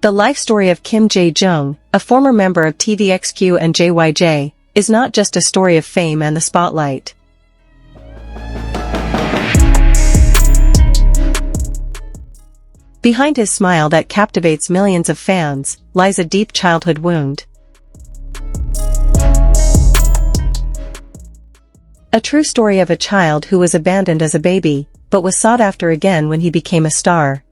The life story of Kim Jae Joong, a former member of TVXQ and JYJ, is not just a story of fame and the spotlight. Behind his smile that captivates millions of fans, lies a deep childhood wound. A true story of a child who was abandoned as a baby, but was sought after again when he became a star.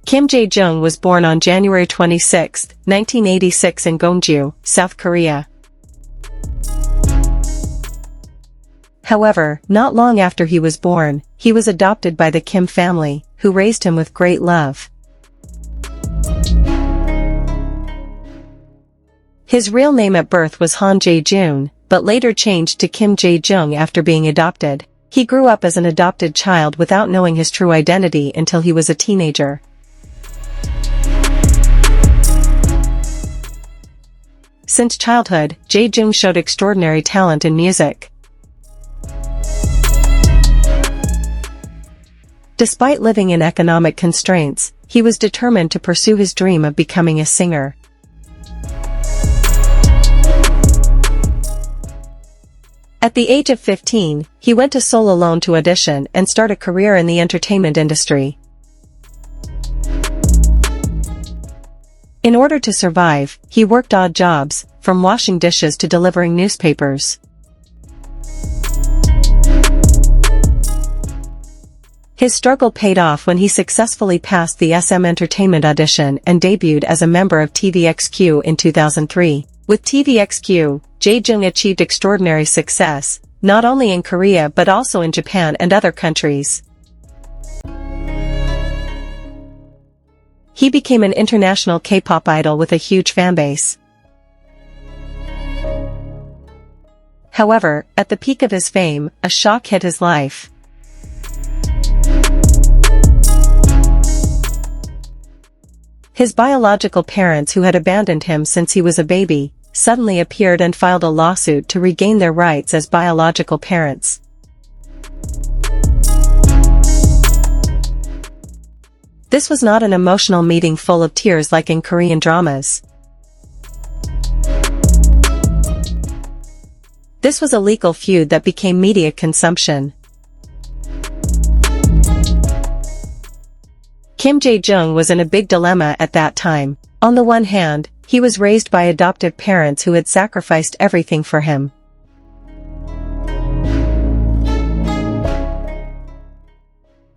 Kim Jae Joong was born on January 26, 1986 in Gwangju, South Korea. However, not long after he was born, he was adopted by the Kim family, who raised him with great love. His real name at birth was JaeJoong, but later changed to Kim Jae Joong after being adopted. He grew up as an adopted child without knowing his true identity until he was a teenager. Since childhood, JaeJoong showed extraordinary talent in music. Despite living in economic constraints, he was determined to pursue his dream of becoming a singer. At the age of 15, he went to Seoul alone to audition and start a career in the entertainment industry. In order to survive, he worked odd jobs, from washing dishes to delivering newspapers. His struggle paid off when he successfully passed the SM Entertainment audition and debuted as a member of TVXQ in 2003. With TVXQ, JaeJoong achieved extraordinary success, not only in Korea but also in Japan and other countries. He became an international K-pop idol with a huge fanbase. However, at the peak of his fame, a shock hit his life. His biological parents, who had abandoned him since he was a baby, suddenly appeared and filed a lawsuit to regain their rights as biological parents. This was not an emotional meeting full of tears like in Korean dramas. This was a legal feud that became media consumption. Kim Jae Joong was in a big dilemma at that time. On the one hand, he was raised by adoptive parents who had sacrificed everything for him.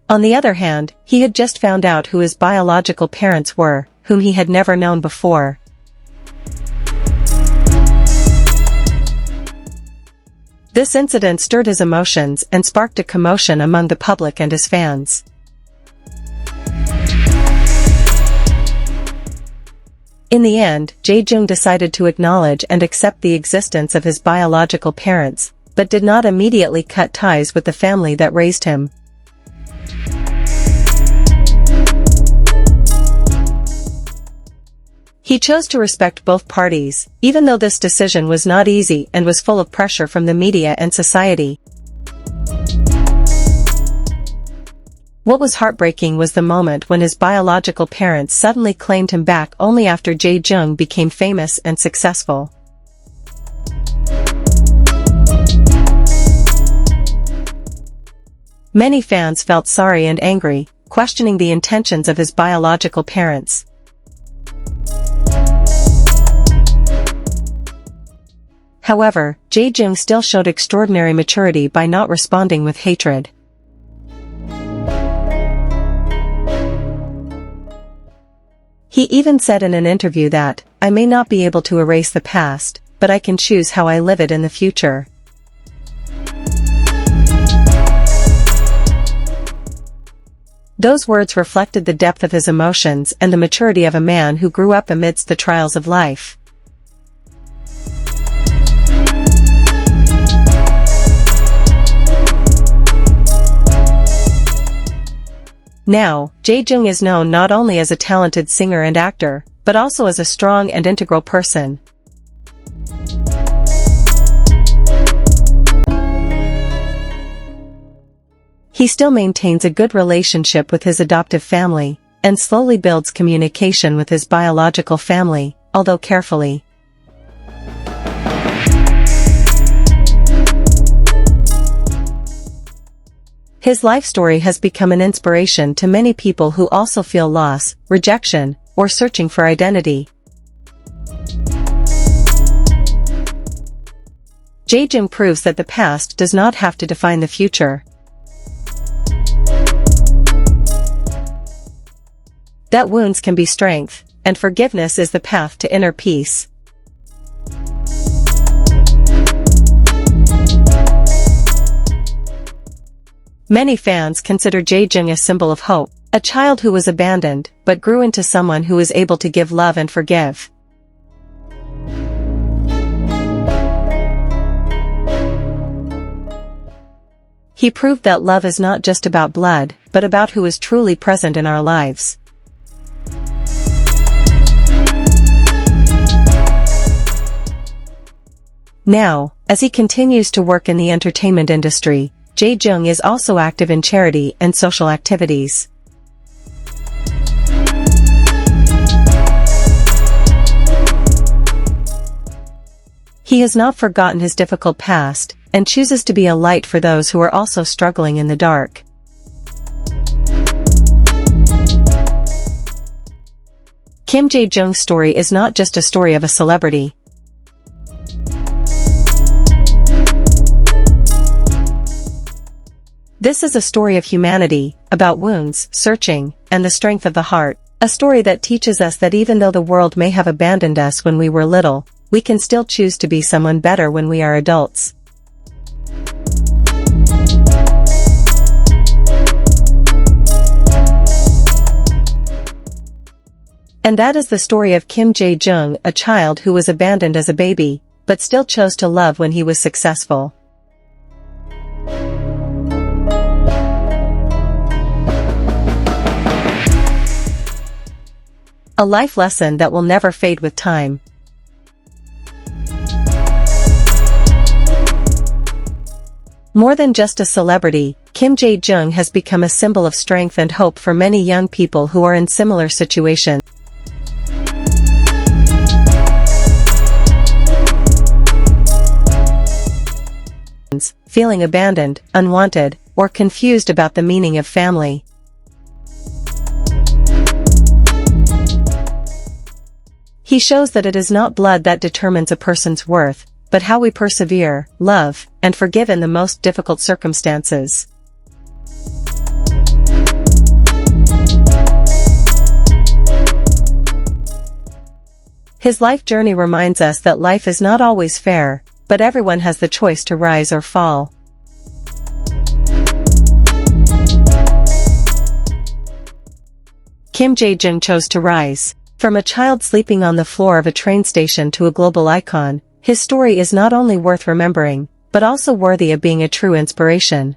On the other hand, he had just found out who his biological parents were, whom he had never known before. This incident stirred his emotions and sparked a commotion among the public and his fans. In the end, JaeJoong decided to acknowledge and accept the existence of his biological parents, but did not immediately cut ties with the family that raised him. He chose to respect both parties, even though this decision was not easy and was full of pressure from the media and society. What was heartbreaking was the moment when his biological parents suddenly claimed him back only after JaeJoong became famous and successful. Many fans felt sorry and angry, questioning the intentions of his biological parents. However, JaeJoong still showed extraordinary maturity by not responding with hatred. He even said in an interview that, "I may not be able to erase the past, but I can choose how I live it in the future." Those words reflected the depth of his emotions and the maturity of a man who grew up amidst the trials of life. Now, JaeJoong is known not only as a talented singer and actor, but also as a strong and integral person. He still maintains a good relationship with his adoptive family, and slowly builds communication with his biological family, although carefully. His life story has become an inspiration to many people who also feel loss, rejection, or searching for identity. JaeJoong proves that the past does not have to define the future. That wounds can be strength, and forgiveness is the path to inner peace. Many fans consider JaeJoong a symbol of hope, a child who was abandoned but grew into someone who is able to give love and forgive. He proved that love is not just about blood, but about who is truly present in our lives. Now, as he continues to work in the entertainment industry, JaeJoong is also active in charity and social activities. He has not forgotten his difficult past, and chooses to be a light for those who are also struggling in the dark. Kim Jae Joong's story is not just a story of a celebrity. This is a story of humanity, about wounds, searching, and the strength of the heart. A story that teaches us that even though the world may have abandoned us when we were little, we can still choose to be someone better when we are adults. And that is the story of Kim Jae Joong, a child who was abandoned as a baby, but still chose to love when he was successful. A life lesson that will never fade with time. More than just a celebrity, Kim Jae Joong has become a symbol of strength and hope for many young people who are in similar situations. Feeling abandoned, unwanted, or confused about the meaning of family. He shows that it is not blood that determines a person's worth, but how we persevere, love, and forgive in the most difficult circumstances. His life journey reminds us that life is not always fair, but everyone has the choice to rise or fall. Kim Jae Joong chose to rise. From a child sleeping on the floor of a train station to a global icon, his story is not only worth remembering, but also worthy of being a true inspiration.